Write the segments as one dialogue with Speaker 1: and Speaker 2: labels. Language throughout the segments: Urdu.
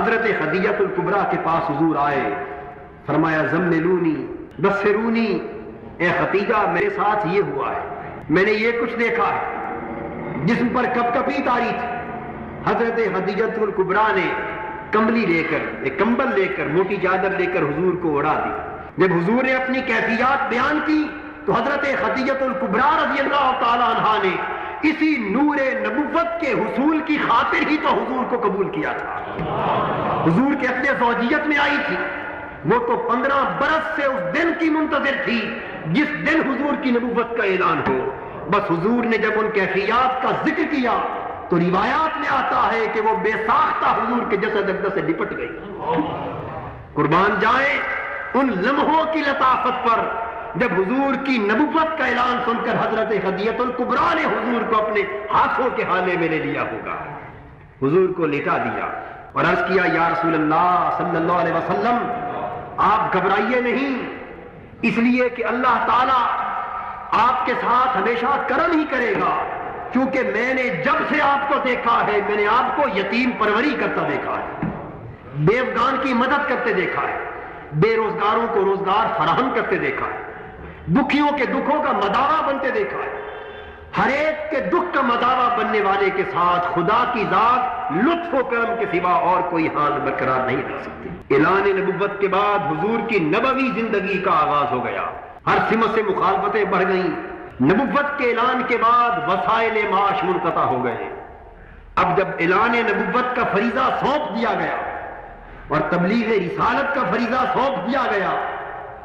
Speaker 1: حضرت خدیجہ الکبریٰ کے پاس حضور آئے، فرمایا زملونی بصرونی، اے خدیجہ میرے ساتھ یہ ہوا ہے، میں نے یہ کچھ دیکھا ہے۔ جسم پر کپ کپی تاری تھی۔ حضرت خدیجہ الکبریٰ نے کمبلی لے کر، ایک کمبل لے کر، موٹی چادر لے کر حضور کو اڑا دی۔ جب حضور نے اپنی کیفیات بیان کی تو حضرت خدیجہ الکبریٰ رضی اللہ تعالی عنہا نے اسی نور نبوت کے حصول کی خاطر ہی تو حضور کو قبول کیا تھا۔ حضور کے اپنے زوجیت میں آئی تھی، وہ تو 15 برس سے اس دن کی منتظر تھی جس دن حضور کی نبوت کا اعلان ہو۔ بس حضور نے جب ان کیفیات کا ذکر کیا تو روایات میں آتا ہے کہ وہ بے ساختہ حضور کے جسد اقدس سے لپٹ گئی۔ قربان جائیں ان لمحوں کی لطافت پر جب حضور کی نبوت کا اعلان سن کر حضرت خدیجہ الکبریٰ نے حضور کو اپنے ہاتھوں کے حالے میں لے لیا ہوگا، حضور کو لیٹا دیا اور عرض کیا یا رسول اللہ صلی اللہ علیہ وسلم آپ گھبرائیے نہیں، اس لیے کہ اللہ تعالیٰ آپ کے ساتھ ہمیشہ کرم ہی کرے گا، کیونکہ میں نے جب سے آپ کو دیکھا ہے میں نے آپ کو یتیم پروری کرتا دیکھا ہے، بے افغان کی مدد کرتے دیکھا ہے، بے روزگاروں کو روزگار فراہم کرتے دیکھا ہے، دکھیوں کے دکھوں کا مداوا بنتے دیکھا ہے۔ ہر ایک کے دکھ کا مداوا بننے والے کے ساتھ خدا کی ذات لطف و کرم کے سوا اور کوئی حال برقرار نہیں رکھ سکتی۔ اعلان نبوت کے بعد حضور کی نبوی زندگی کا آغاز ہو گیا، ہر سمت سے مخالفتیں بڑھ گئیں۔ نبوت کے اعلان کے بعد وسائل معاش منقطع ہو گئے۔ اب جب اعلان نبوت کا فریضہ سونپ دیا گیا اور تبلیغ رسالت کا فریضہ سونپ دیا گیا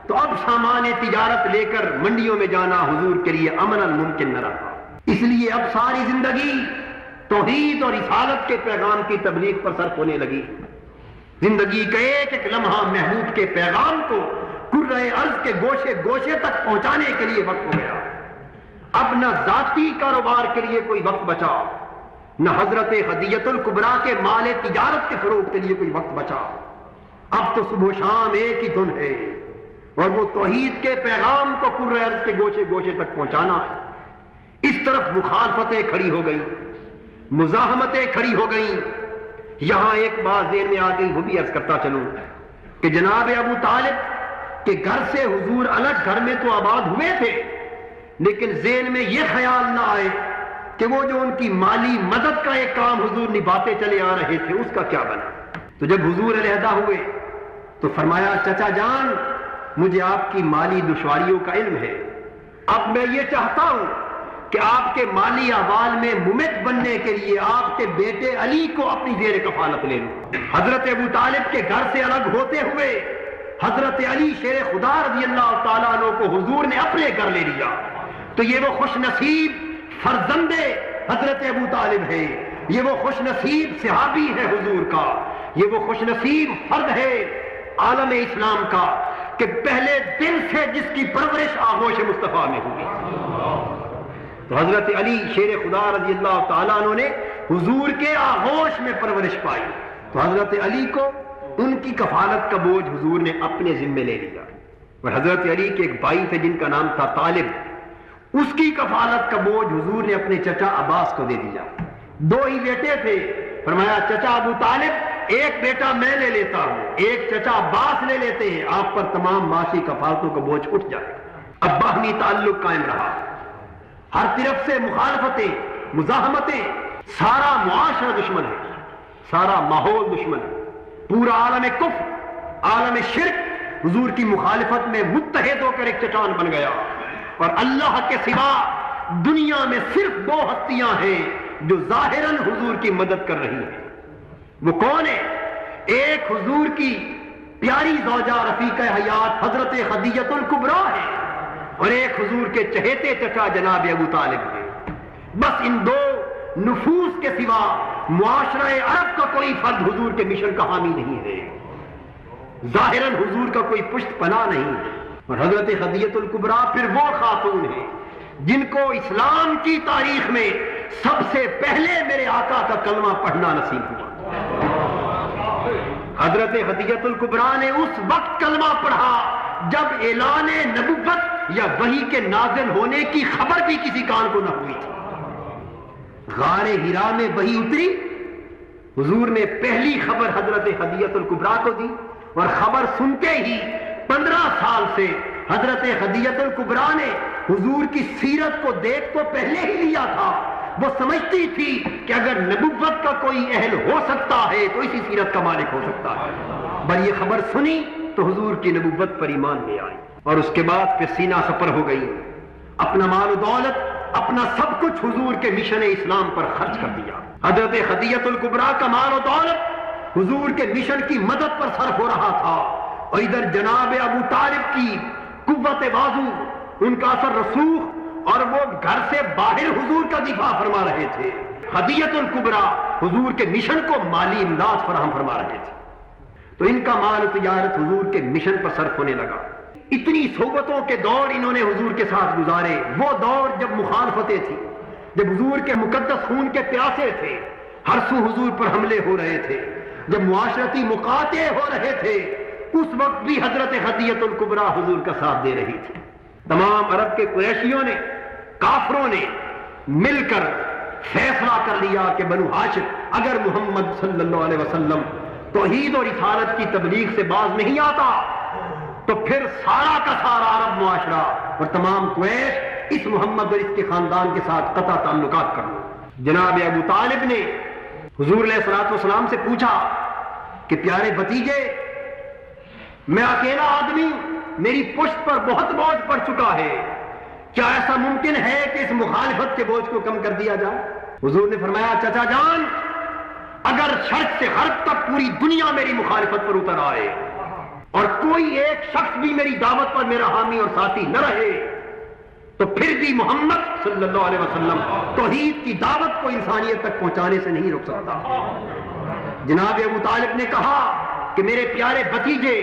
Speaker 1: تو اب سامان تجارت لے کر منڈیوں میں جانا حضور کے لیے امن ممکن نہ رہا۔ اس لیے اب ساری زندگی توحید اور رسالت کے پیغام کی تبلیغ پر صرف ہونے لگی۔ زندگی کا ایک ایک لمحہ محبوب کے پیغام کو کرۂ ارض کے گوشے گوشے تک پہنچانے کے لیے وقت ہو گیا۔ اب نہ ذاتی کاروبار کے لیے کوئی وقت بچا، نہ حضرت خدیجہ الکبریٰ کے مال تجارت کے فروغ کے لیے کوئی وقت بچا۔ اب تو صبح و شام ایک ہی دھن ہے اور وہ توحید کے پیغام کو کرۂ ارض کے گوشے گوشے تک پہنچانا ہے۔ اس طرف مخالفتیں کھڑی ہو گئیں، مزاحمتیں کھڑی ہو گئیں۔ یہاں ایک بات ذہن میں آ گئی، وہ بھی عرض کرتا چلوں کہ جناب ابو طالب کے گھر سے حضور الگ گھر میں تو آباد ہوئے تھے، لیکن ذہن میں یہ خیال نہ آئے کہ وہ جو ان کی مالی مدد کا ایک کام حضور نبھاتے چلے آ رہے تھے اس کا کیا بنا۔ تو جب حضور علیحدہ ہوئے تو فرمایا چچا جان مجھے آپ کی مالی دشواریوں کا علم ہے، اب میں یہ چاہتا ہوں کہ آپ کے مالی احوال میں ممت بننے کے لیے آپ کے بیٹے علی کو اپنی زیر کفالت لے لوں۔ حضرت ابو طالب کے گھر سے الگ ہوتے ہوئے حضرت علی شیر خدا رضی اللہ تعالیٰ عنہ کو حضور نے اپنے گھر لے لیا۔ تو یہ وہ خوش نصیب فرزند حضرت ابو طالب ہے، یہ وہ خوش نصیب صحابی ہے حضور کا، یہ وہ خوش نصیب فرد ہے عالم اسلام کا کہ پہلے دن سے جس کی پرورش آغوش مصطفیٰ میں ہوئی۔ تو حضرت علی شیر خدا رضی اللہ تعالیٰ عنہ نے حضور کے آغوش میں پرورش پائی، تو حضرت علی کو ان کی کفالت کا بوجھ حضور نے اپنے ذمے لے لیا۔ اور حضرت علی کے ایک بھائی تھے جن کا نام تھا طالب، اس کی کفالت کا بوجھ حضور نے اپنے چچا عباس کو دے دیا۔ دو ہی بیٹے تھے، فرمایا چچا ابو طالب ایک بیٹا میں لے لیتا ہوں، ایک چچا عباس لے لیتے ہیں، آپ پر تمام معاشی کفالتوں کا بوجھ اٹھ جائے۔ اب باہمی تعلق قائم رہا، ہر طرف سے مخالفتیں، مزاحمتیں، سارا معاشرہ دشمن ہے، سارا ماحول دشمن ہے، پورا عالم کفر، عالم شرک حضور کی مخالفت میں متحد ہو کر ایک چٹان بن گیا۔ اور اللہ کے سوا دنیا میں صرف دو ہستیاں ہیں جو ظاہراً حضور کی مدد کر رہی ہیں، وہ کون ہے؟ ایک حضور کی پیاری زوجہ رفیقہ حیات حضرت خدیجہ الکبریٰ ہے اور ایک حضور کے چہیتے چچا جناب ابو طالب ہے۔ بس ان دو نفوس کے سوا معاشرہ عرب کا کوئی فرد حضور کے مشن کا حامی نہیں ہے، ظاہراً حضور کا کوئی پشت پناہ نہیں ہے۔ اور حضرت خدیجہ الکبریٰ پھر وہ خاتون ہے جن کو اسلام کی تاریخ میں سب سے پہلے میرے آقا کا کلمہ پڑھنا نصیب ہوا۔ حضرت خدیجہ الکبریٰ نے اس وقت کلمہ پڑھا جب اعلان نبوت یا وحی کے نازل ہونے کی خبر بھی کسی کان کو نہ ہوئی تھی۔ غار ہرا میں وحی اتری، حضور نے پہلی خبر حضرت خدیجہ الکبریٰ کو دی، اور خبر سنتے ہی 15 سال سے حضرت خدیجہ الکبریٰ نے حضور کی سیرت کو دیکھ تو پہلے ہی لیا تھا۔ وہ سمجھتی تھی کہ اگر نبوت کا کوئی اہل ہو سکتا ہے تو اسی سیرت کا مالک ہو سکتا ہے۔ بل یہ خبر سنی تو حضور کی نبوت پر ایمان میں آئی، اور اس کے بعد پھر سینہ سپر ہو گئی، اپنا مال و دولت، اپنا سب کچھ حضور کے مشن اسلام پر خرچ کر دیا۔ حضرت خدیجہ الکبریٰ کا مال و دولت حضور کے مشن کی مدد پر صرف ہو رہا تھا، اور ادھر جناب ابو طالب کی قوت بازو، ان کا اثر رسوخ، اور وہ گھر سے باہر حضور کا دفاع فرما رہے تھے۔ خدیجہ الکبریٰ حضور کے مشن کو مالی امداد فراہم فرما رہے تھے، تو ان کا مال و تجارت حضور کے مشن پر صرف ہونے لگا۔ اتنی صحبتوں کے دور انہوں نے حضور کے ساتھ گزارے، وہ دور جب مخالفتیں تھیں، جب حضور کے مقدس خون کے پیاسے تھے، ہر سو حضور پر حملے ہو رہے تھے، جب معاشرتی مقاطعے ہو رہے تھے، اس وقت بھی حضرت خدیجہ الکبریٰ حضور کا ساتھ دے رہی تھی۔ تمام عرب کے قریشیوں نے، کافروں نے مل کر فیصلہ کر لیا کہ بنو ہاشم اگر محمد صلی اللہ علیہ وسلم توحید اور رسالت کی تبلیغ سے باز نہیں آتا تو پھر سارا کا سارا عرب معاشرہ اور تمام قریش اس محمد اور اس کے خاندان کے ساتھ قطع تعلقات کر لو۔ جناب ابو طالب نے حضور علیہ الصلوۃ والسلام سے پوچھا کہ پیارے بھتیجے، میں اکیلا آدمی، میری پشت پر بہت بوجھ پڑ چکا ہے، کیا ایسا ممکن ہے کہ اس مخالفت کے بوجھ کو کم کر دیا جائے؟ حضور نے فرمایا، چچا جان، اگر شرق سے غرب تک پوری دنیا میری مخالفت پر اتر آئے اور کوئی ایک شخص بھی میری دعوت پر میرا حامی اور ساتھی نہ رہے تو پھر بھی محمد صلی اللہ علیہ وسلم توحید کی دعوت کو انسانیت تک پہنچانے سے نہیں روک سکتا۔ جناب ابو طالب نے کہا کہ میرے پیارے بھتیجے،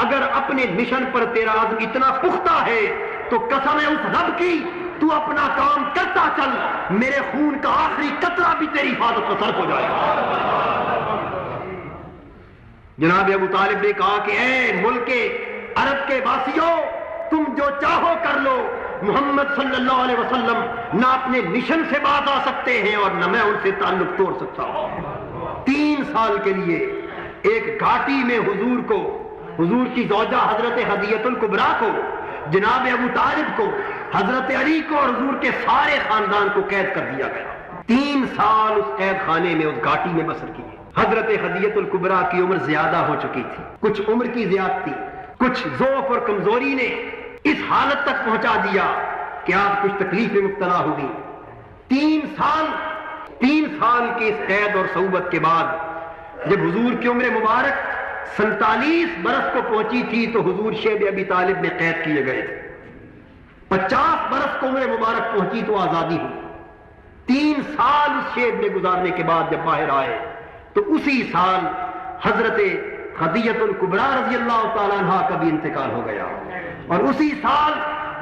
Speaker 1: اگر اپنے مشن پر تیرا عزم اتنا پختہ ہے تو قسم ہے اس رب کی، تو اپنا کام کرتا چل، میرے خون کا آخری قطرہ بھی تیری حفاظت کا صرف ہو جائے گا۔ جناب ابو طالب نے کہا کہ اے ملک عرب کے واسیوں، تم جو چاہو کر لو، محمد صلی اللہ علیہ وسلم نہ اپنے مشن سے باز آ سکتے ہیں اور نہ میں ان سے تعلق توڑ سکتا ہوں۔ 3 سال کے لیے ایک گھاٹی میں حضور کو، حضور کی زوجہ حضرت خدیجہ الکبریٰ کو، جناب ابو طالب کو، حضرت علی کو اور حضور کے سارے خاندان کو قید کر دیا گیا۔ 3 سال اس قید خانے میں، اس گھاٹی میں بسر کیے۔ حضرت خدیجہ الکبریٰ کی عمر زیادہ ہو چکی تھی، کچھ عمر کی زیادتی، کچھ ضعف اور کمزوری نے اس حالت تک پہنچا دیا کہ آپ کچھ تکلیف میں مبتلا ہوگی۔ 3 سال کی اس قید اور صعوبت کے بعد جب حضور کی عمر مبارک 47 برس کو پہنچی تھی تو حضور شیب ابی طالب میں قید کیے گئے تھے۔ 50 برس کو عمر مبارک پہنچی تو آزادی ہوئی۔ 3 سال اس شیب میں گزارنے کے بعد جب باہر آئے تو اسی سال حضرت خدیجہ الکبریٰ رضی اللہ تعالیٰ عنہ کا بھی انتقال ہو گیا، اور اسی سال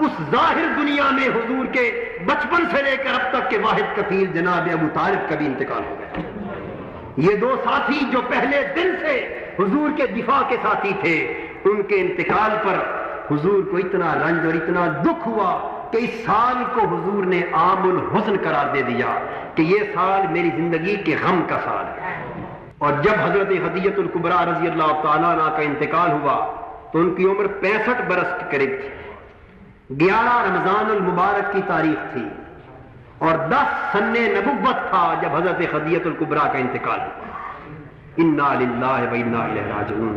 Speaker 1: اس ظاہر دنیا میں حضور کے بچپن سے لے کر اب تک کے واحد کفیل جناب ابو طالب کا بھی انتقال ہو گیا۔ یہ 2 ساتھی جو پہلے دن سے حضور کے دفاع کے ساتھی تھے، ان کے انتقال پر حضور کو اتنا رنج اور اتنا دکھ ہوا کہ اس سال کو حضور نے عام الحزن قرار دے دیا کہ یہ سال میری زندگی کے غم کا سال ہے۔ اور جب حضرت خدیجہ الکبریٰ رضی اللہ تعالیٰ عنہ کا انتقال ہوا تو ان کی عمر 65 برس کے قریب تھی۔ 11 رمضان المبارک کی تاریخ تھی اور 10 سن نبوت تھا جب حضرت خدیجہ الکبریٰ کا انتقال ہوا۔ انا للہ و انا الیہ راجعون۔